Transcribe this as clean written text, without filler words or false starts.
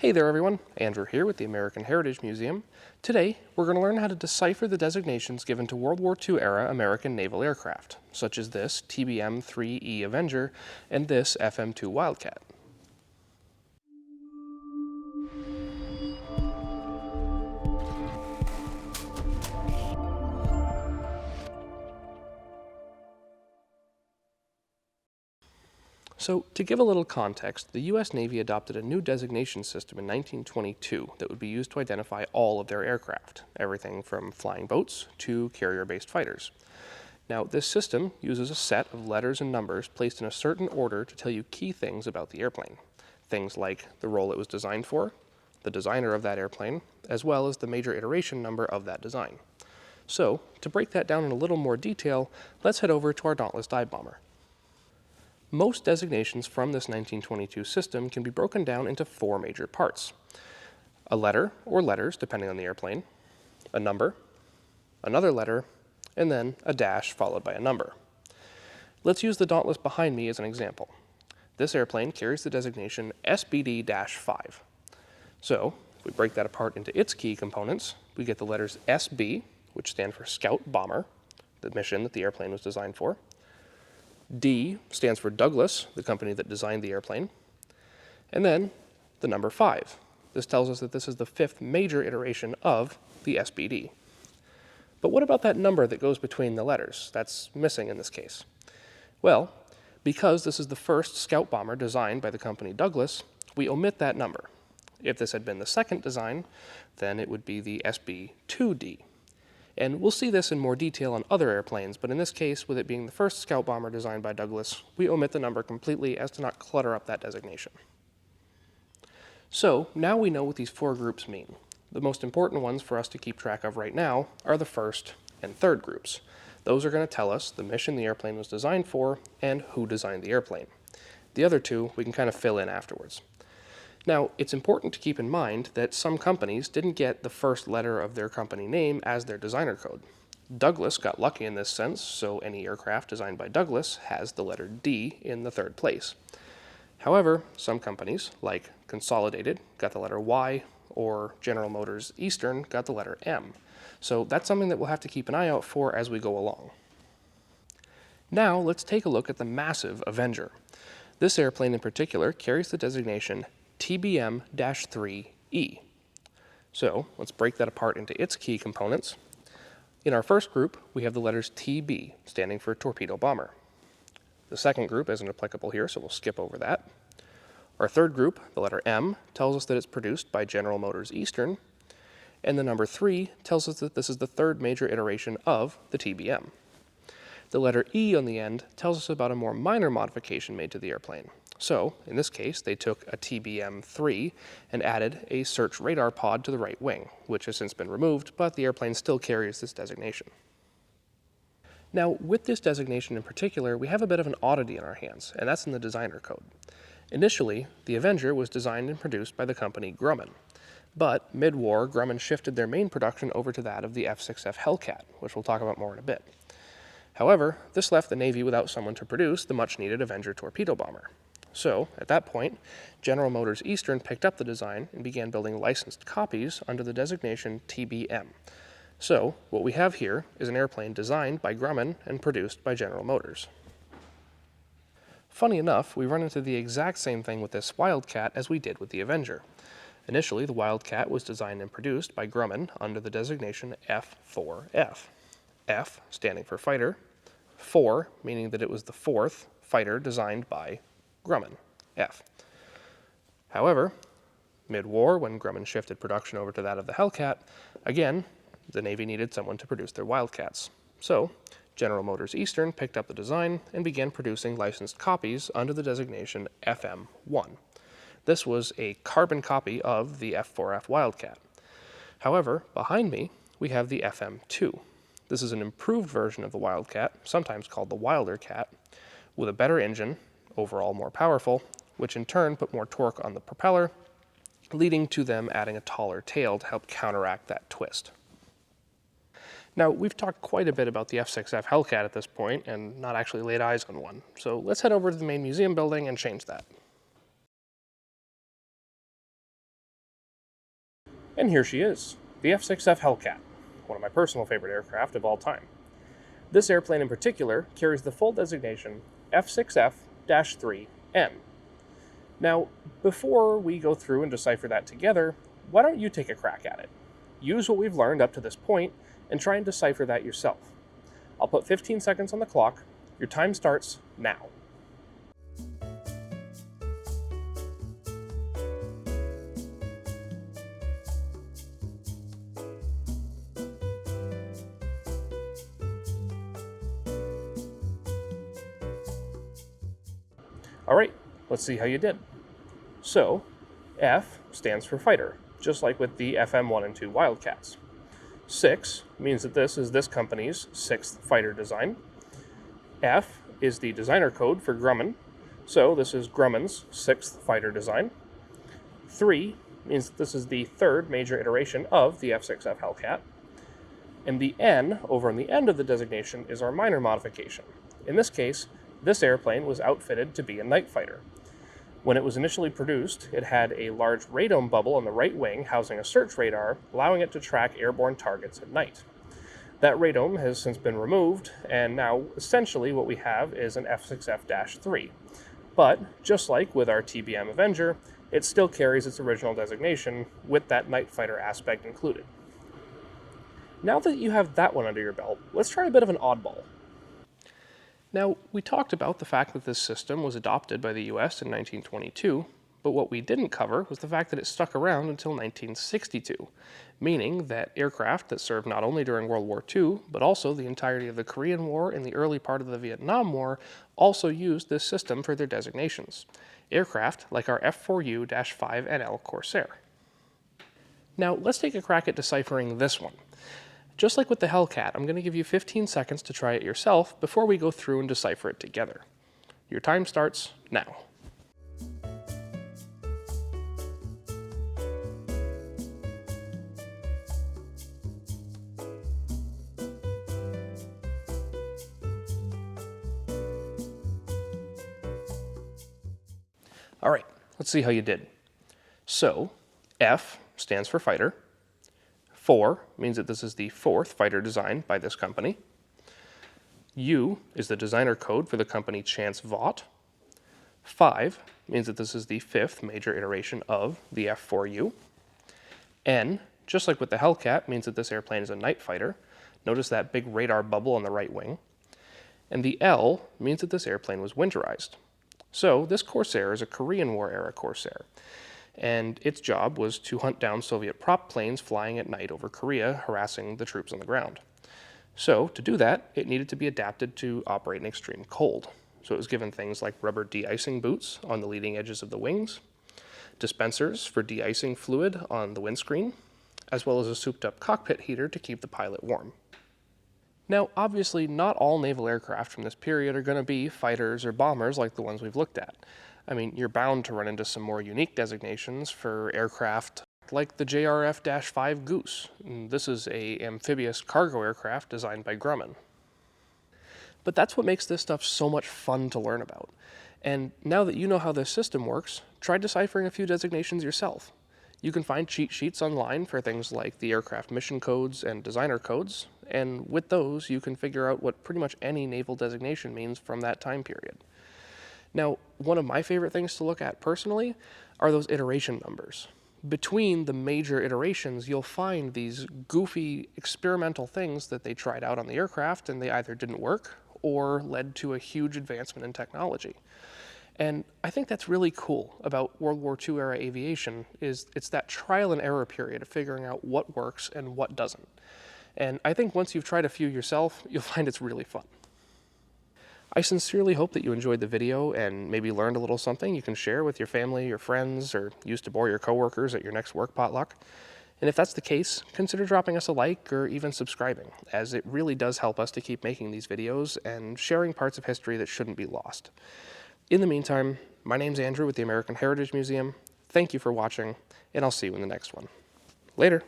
Hey there everyone, Andrew here with the American Heritage Museum. Today, we're going to learn how to decipher the designations given to World War II era American naval aircraft, such as this TBM-3E Avenger and this FM-2 Wildcat. So, to give a little context, the U.S. Navy adopted a new designation system in 1922 that would be used to identify all of their aircraft, everything from flying boats to carrier-based fighters. Now, this system uses a set of letters and numbers placed in a certain order to tell you key things about the airplane. Things like the role it was designed for, the designer of that airplane, as well as the major iteration number of that design. So, to break that down in a little more detail, let's head over to our Dauntless dive bomber. Most designations from this 1922 system can be broken down into four major parts: a letter or letters, depending on the airplane, a number, another letter, and then a dash followed by a number. Let's use the Dauntless behind me as an example. This airplane carries the designation SBD-5. So, if we break that apart into its key components, we get the letters SB, which stand for Scout Bomber, the mission that the airplane was designed for. D stands for Douglas, the company that designed the airplane. And then the number 5. This tells us that this is the fifth major iteration of the SBD. But what about that number that goes between the letters? That's missing in this case. Well, because this is the first scout bomber designed by the company Douglas, we omit that number. If this had been the second design, then it would be the SB-2D. And we'll see this in more detail on other airplanes, but in this case, with it being the first scout bomber designed by Douglas, we omit the number completely as to not clutter up that designation. So, now we know what these four groups mean. The most important ones for us to keep track of right now are the first and third groups. Those are going to tell us the mission the airplane was designed for and who designed the airplane. The other two we can kind of fill in afterwards. Now, it's important to keep in mind that some companies didn't get the first letter of their company name as their designer code. Douglas got lucky in this sense, so any aircraft designed by Douglas has the letter D in the third place. However, some companies, like Consolidated, got the letter Y, or General Motors Eastern got the letter M. So that's something that we'll have to keep an eye out for as we go along. Now, let's take a look at the massive Avenger. This airplane in particular carries the designation TBM-3E. So let's break that apart into its key components. In our first group, we have the letters TB, standing for torpedo bomber. The second group isn't applicable here, so we'll skip over that. Our third group, the letter M, tells us that it's produced by General Motors Eastern, and the number 3 tells us that this is the third major iteration of the TBM. The letter E on the end tells us about a more minor modification made to the airplane. So, in this case, they took a TBM-3 and added a search radar pod to the right wing, which has since been removed, but the airplane still carries this designation. Now, with this designation in particular, we have a bit of an oddity in our hands, and that's in the designer code. Initially, the Avenger was designed and produced by the company Grumman, but mid-war, Grumman shifted their main production over to that of the F-6F Hellcat, which we'll talk about more in a bit. However, this left the Navy without someone to produce the much-needed Avenger torpedo bomber. So, at that point, General Motors Eastern picked up the design and began building licensed copies under the designation TBM. So, what we have here is an airplane designed by Grumman and produced by General Motors. Funny enough, we run into the exact same thing with this Wildcat as we did with the Avenger. Initially, the Wildcat was designed and produced by Grumman under the designation F4F. F standing for fighter, 4 meaning that it was the fourth fighter designed by Grumman, F. However, mid-war, when Grumman shifted production over to that of the Hellcat, again, the Navy needed someone to produce their Wildcats. So, General Motors Eastern picked up the design and began producing licensed copies under the designation FM-1. This was a carbon copy of the F4F Wildcat. However, behind me, we have the FM-2. This is an improved version of the Wildcat, sometimes called the Wilder Cat, with a better engine, overall more powerful, which in turn put more torque on the propeller, leading to them adding a taller tail to help counteract that twist. Now, we've talked quite a bit about the F-6F Hellcat at this point and not actually laid eyes on one, so let's head over to the main museum building and change that. And here she is, the F-6F Hellcat, one of my personal favorite aircraft of all time. This airplane in particular carries the full designation F6F-3N. Now, before we go through and decipher that together, why don't you take a crack at it? Use what we've learned up to this point and try and decipher that yourself. I'll put 15 seconds on the clock. Your time starts now. All right, let's see how you did. So, F stands for fighter, just like with the FM-1 and 2 Wildcats. 6 means that this is this company's 6th fighter design. F is the designer code for Grumman, so this is Grumman's 6th fighter design. 3 means that this is the 3rd major iteration of the F-6F Hellcat. And the N, over on the end of the designation, is our minor modification. In this case, this airplane was outfitted to be a night fighter. When it was initially produced, it had a large radome bubble on the right wing housing a search radar, allowing it to track airborne targets at night. That radome has since been removed, and now essentially what we have is an F6F-3. But, just like with our TBM Avenger, it still carries its original designation with that night fighter aspect included. Now that you have that one under your belt, let's try a bit of an oddball. Now, we talked about the fact that this system was adopted by the US in 1922, but what we didn't cover was the fact that it stuck around until 1962, meaning that aircraft that served not only during World War II, but also the entirety of the Korean War and the early part of the Vietnam War also used this system for their designations. Aircraft like our F4U-5NL Corsair. Now, let's take a crack at deciphering this one. Just like with the Hellcat, I'm going to give you 15 seconds to try it yourself before we go through and decipher it together. Your time starts now. All right, let's see how you did. So, F stands for fighter. 4 means that this is the 4th fighter design by this company. U is the designer code for the company Chance Vought. 5 means that this is the 5th major iteration of the F4U. N, just like with the Hellcat, means that this airplane is a night fighter. Notice that big radar bubble on the right wing. And the L means that this airplane was winterized. So this Corsair is a Korean War era Corsair, and its job was to hunt down Soviet prop planes flying at night over Korea, harassing the troops on the ground. So, to do that, it needed to be adapted to operate in extreme cold. So it was given things like rubber de-icing boots on the leading edges of the wings, dispensers for de-icing fluid on the windscreen, as well as a souped-up cockpit heater to keep the pilot warm. Now, obviously, not all naval aircraft from this period are going to be fighters or bombers like the ones we've looked at. I mean, you're bound to run into some more unique designations for aircraft like the JRF-5 Goose. This is an amphibious cargo aircraft designed by Grumman. But that's what makes this stuff so much fun to learn about. And now that you know how this system works, try deciphering a few designations yourself. You can find cheat sheets online for things like the aircraft mission codes and designer codes, and with those you can figure out what pretty much any naval designation means from that time period. Now, one of my favorite things to look at personally are those iteration numbers. Between the major iterations, you'll find these goofy experimental things that they tried out on the aircraft and they either didn't work or led to a huge advancement in technology. And I think that's really cool about World War II era aviation, is it's that trial and error period of figuring out what works and what doesn't. And I think once you've tried a few yourself, you'll find it's really fun. I sincerely hope that you enjoyed the video and maybe learned a little something you can share with your family, your friends, or use to bore your coworkers at your next work potluck. And if that's the case, consider dropping us a like or even subscribing, as it really does help us to keep making these videos and sharing parts of history that shouldn't be lost. In the meantime, my name's Andrew with the American Heritage Museum. Thank you for watching, and I'll see you in the next one. Later.